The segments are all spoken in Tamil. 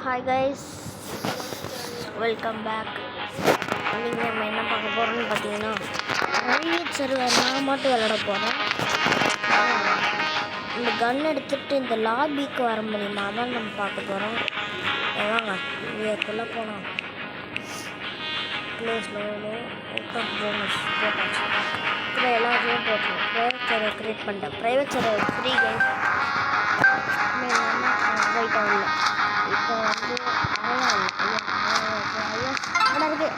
Hi guys, welcome back. இன்றைக்கி நம்ம என்ன பார்க்க போகிறோம்னு பார்த்தீங்கன்னா, ப்ரைவேட் சர்வர் நான் மட்டும் விளையாட போகிறேன். இந்த கன் எடுத்துகிட்டு இந்த லாபிக்கு வர முடியுமா தான் நம்ம பார்க்க போகிறோம். வாங்க இதுக்குள்ளே போனோம். ப்ளே ஸ்லோலோ அவுட் ஆஃப் போனஸ் போட்டாச்சு. இதில் எல்லாத்தையும் போட்டுருவோம். ப்ரைவேட் சர்வர் க்ரியேட் பண்ணிட்டேன். Private server free guys. Right ஆகல. இப்போ வந்து ஐயா இருக்கு.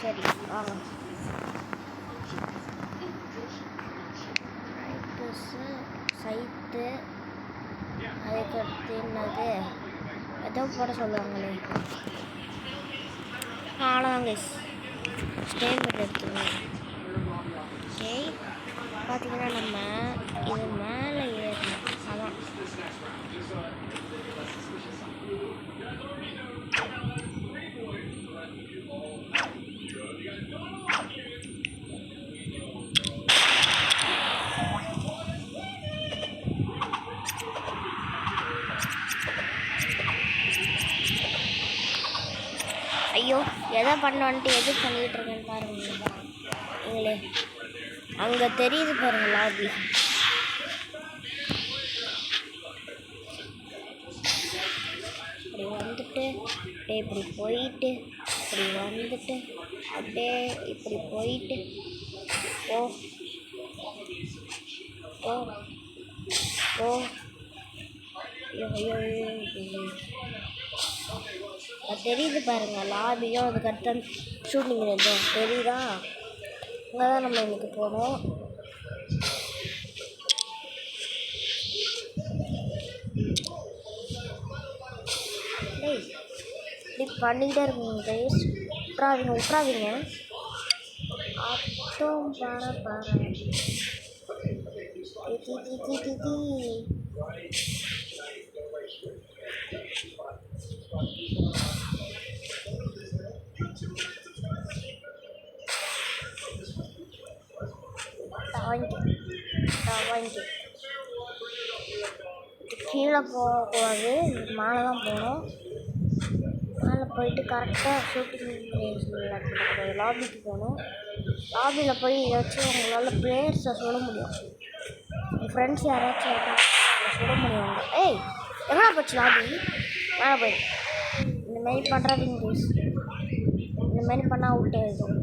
சரி வாங்க. சைட்டு அதுக்கடுத்து என்னது ஏதோ போட சொல்லுவாங்களே. அவ்வளோதான் கைஸ். ஸ்டேபிள் எடுத்துக்கணும். ஓகே, பார்த்தீங்கன்னா நம்ம இது மேலே ஏறணும். அதான் ஐயோ எதை பண்ணோன்ட்டு எது பண்ணிக்கிட்டு இருக்கேன்னு பாருங்க. நீங்களே அங்கே தெரியுது பாருங்க லாபி. இப்படி வந்துட்டு அப்படியே இப்படி போயிட்டு இப்படி வந்துட்டு அப்படியே இப்படி போயிட்டு ஓ ஓ ஓ அது தெரியுது பாருங்க லாபியும். அதுக்கடுத்து ஷூட்டிங் ரேஞ்சும் தெரியுதா? அங்கே தான் நம்ம இன்னைக்கு போனோம். இப்படி பண்ணிக்கிட்டே இருக்குங்க கைஸ். விட்றாதீங்க. அப்புறம் பாரு வாங்கி கீழே போகக்கூடாது, மேலே தான் போகணும். மேலே போயிட்டு கரெக்டாக ஷூட்டிங் லாபிக்கு போகணும். லாபியில் போய் ஏதாச்சும் உங்களால் பிளேயர்ஸை சொல்ல முடியும். என் ஃப்ரெண்ட்ஸ் யாராச்சும் சொல்ல முடியும். ஏய் எவ்வளோ போச்சு லாபி? மேலே போய் இந்தமாரி பண்ணுறாதீங்க ப்ளீஸ். இந்தமாரி பண்ணால் அவுட் ஆகிடும்.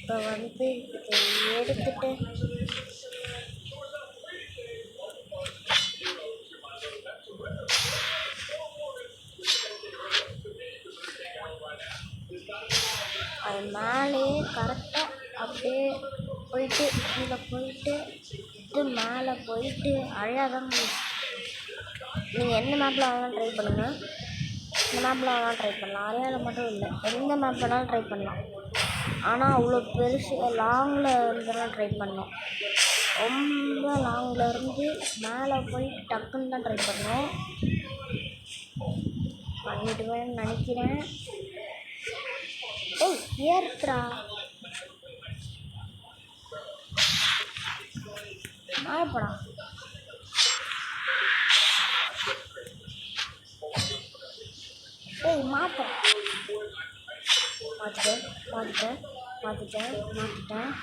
இப்போ வந்து எடுத்துட்டு அது மேலேயே கரெக்டாக அப்படியே போயிட்டு கீழே போயிட்டு இது மேலே போயிட்டு அழகாக நீங்கள் எந்த மேப்பில் வேணாலும் ட்ரை பண்ணுங்கள். இந்த மேப்பில் வேணாலும் ட்ரை பண்ணலாம். அறையாவில் மட்டும் இல்லை, எந்த மேப் வேணாலும் ட்ரை பண்ணலாம். ஆனால் அவ்வளோ பெருசு லாங்கில் இருந்தெல்லாம் ட்ரை பண்ணோம். ரொம்ப லாங்கில் இருந்து மேலே போய் டக்குன்னு தான் ட்ரை பண்ணோம். பண்ணிவிடுவேன்னு நினைக்கிறேன். ஏய் ஏறுறா மாறப்படா. ஏய் மாற்றிட்டேன். நான் சொல்லிருந்தேன்.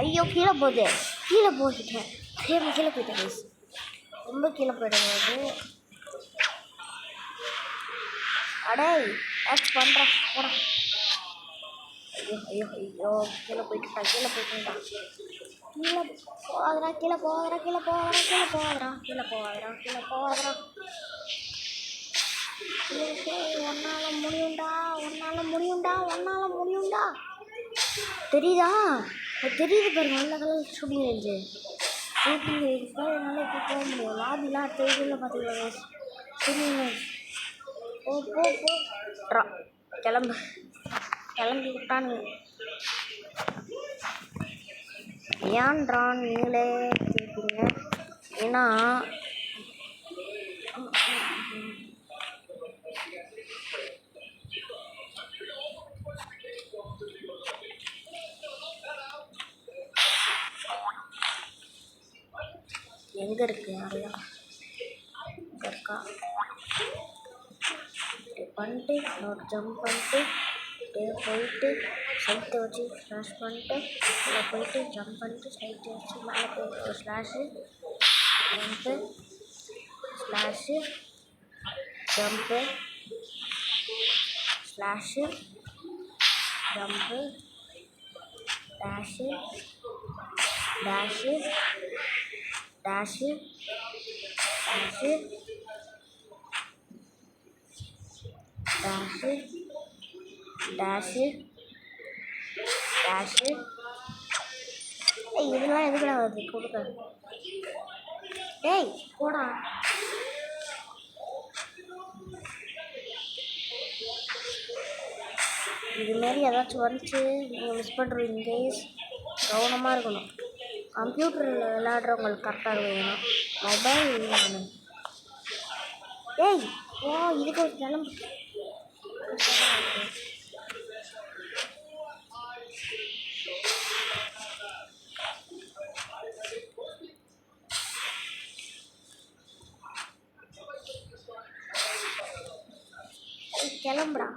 ஐயோ கீழே போகுது, கீழே போட்டுட்டேன். கீழே போயிட்டேன் கைஸ், ரொம்ப கீழே போயிடுங்க. அடே ஏதாச்சும் பண்ணுறா போடா. ஐயோ ஐயோ ஐயோ, கீழே போயிட்டுட்டா. கீழே போகாதடா, கீழே போகாதடா. உன்னால முடியும்டா. தெரியுதா? தெரியுது பாருங்க, நல்ல கலர் ஷூட்டிங் ரேஞ்சு. என்னால் இப்போ போக முடியும். லாபிலாம் அடுத்த இதில் பார்த்துக்கலாம். ஷூட்டிங் ரேஞ்ச் போட்றா. கிளம்பி விட்டானுங்க. ஏன்டா நீங்களே கேட்பீங்க. ஏன்னா எங்கே இருக்கு யாரையா இங்கே இருக்கா. பண்ணிட்டு இன்னொரு ஜம்ப் பண்ணிட்டு போயிட்டு சைட்டை வச்சு ஸ்லாஷ் பண்ணிட்டு உள்ளே போயிட்டு ஜம்ப் பண்ணிட்டு சைட்டை வச்சு மேலே போயிட்டு ஒரு slash jump slash jump slash jump dash dash dash dash dash dash dash. இதெல்லாம் எதுக்குடா வருது கொடுக்க. டேய் போடா. இதுமாரி ஏதாச்சும் வந்துச்சு நீங்கள் மிஸ் பண்ணுறீங்க கைஸ், கவனமாக இருக்கணும். கம்ப்யூட்டரில் விளையாடுறவங்களுக்கு கரெக்டாக வேணும், மொபைல் வேணும். ஏய் ஓ இதுக்கு ஒரு கிளம்பு. கிளம்புடா.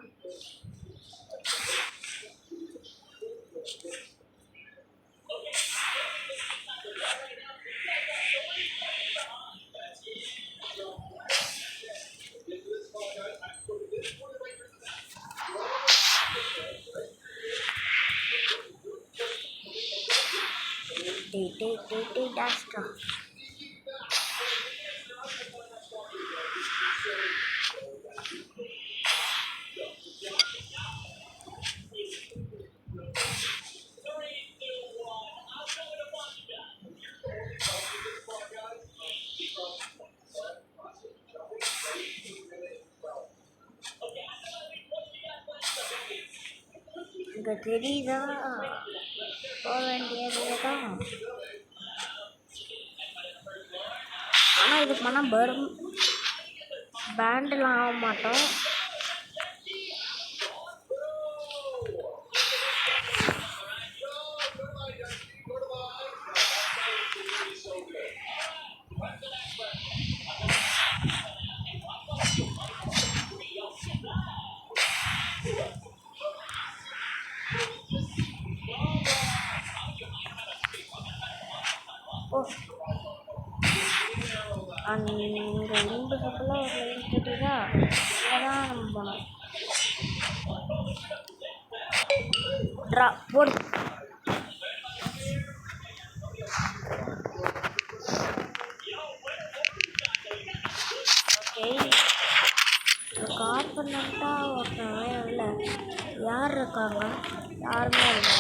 டாஸ்டா இங்கே தெரியுதா? போக வேண்டியது தான். ஆனால் இதுக்கு பண்ணால் பேண்டெலாம் ஆக மாட்டோம். இங்கே இரும்பு சப்பில் ஒரு லைன் கட்டிதா, அதான் நம்ம போனோம். ட்ரா போடு. ஓகே, கார்பனட்டாக ஒருத்தவங்க இல்லை, யார் இருக்காங்க? யாருமே இல்லை.